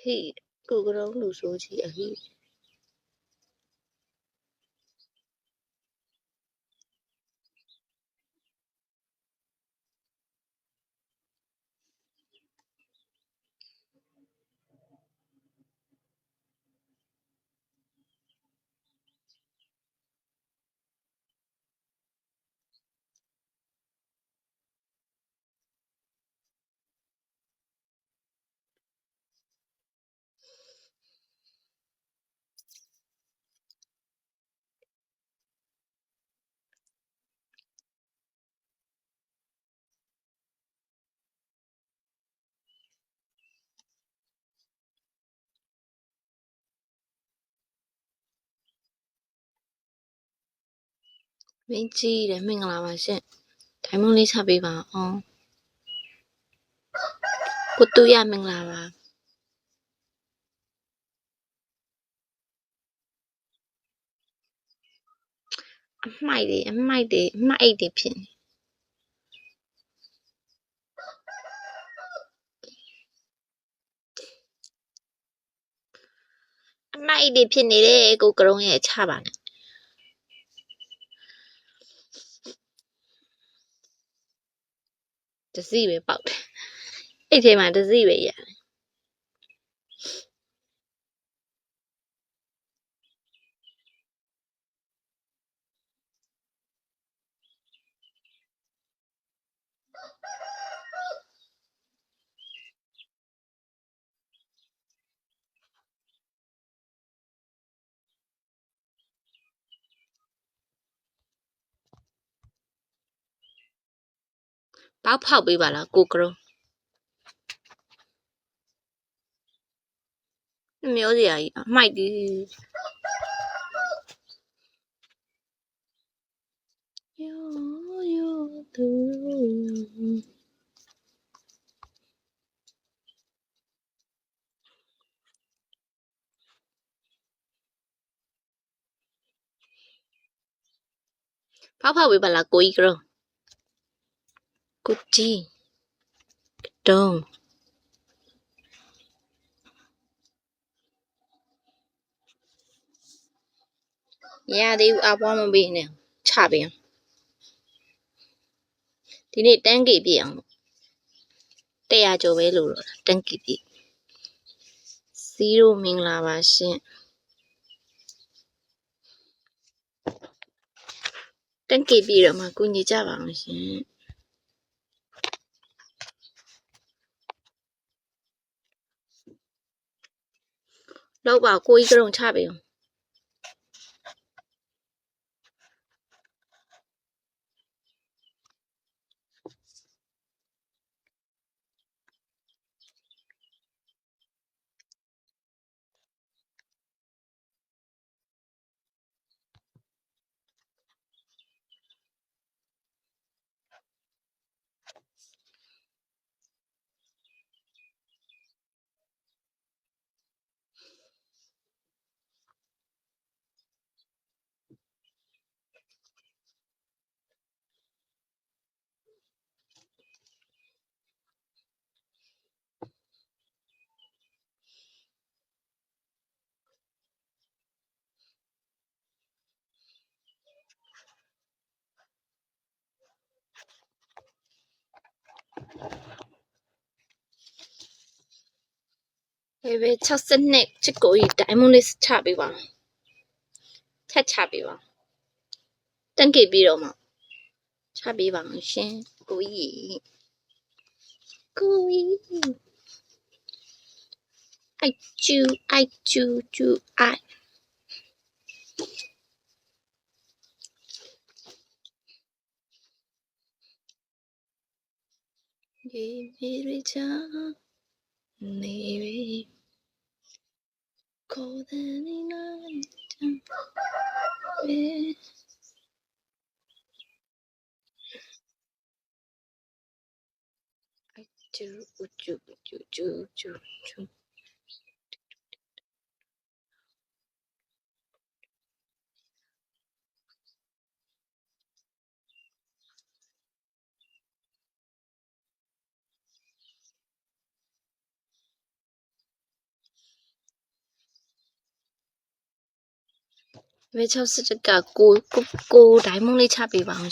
hit ကိုကတော့လူဆိုချီအ hit မင်းကြီးတယ်မင်္ဂလာပါရှင်ဒိုင်မွန်လေးချပေးပါအောင်ကိုတူရမင်္ဂလာပါအမိုက်တွေအမိုက်တွေဖြစ်နေအမိုက်တွေဖြစ်နေတယ်ကိုကရုံးရဲ့ချပါနဲ့တစီပဲပေါက်တယ်အဲ့ထဲမှာတစီပဲရတယ်ပေါက်ဖောက်ပေးပါလားကိုကရုံးမျိုးစရာကြီးအမိုက်တွေယောသူဖောက်ပေးပါလားကိုကြီးကရုံးကိုကြီးတုံးရသေးဘူးအပွားမပေးနဲ့ချပေးအောင်ဒီနေ့တန်းကေပြည့်အောင်100ကျော်ပဲလို့တော့တန်းကေပြည့်0မင်္ဂလာပါရှင်တန်းကေပြည့်တော့မှကူညီကြပါအောင်ရှင်လောက်ပါကိုကြီးကရုံချပေးအောင်ဘယ်62ချစ်ကိုကြီးဒိုင်မွန်လေးချပေးပါချပေးပါတန်းကေပြီးတော့မှချပေးပါအောင်ရှင်ကိုကြီးအိုက်ကျူအိုက်ရေမြေချာနေရီခေါ်တဲ့နေနိုင်တံပဲအိုက်ကျူ ဘယ်61ကကိုဒိုင်းမုန်းလေးချပေးပါအောင်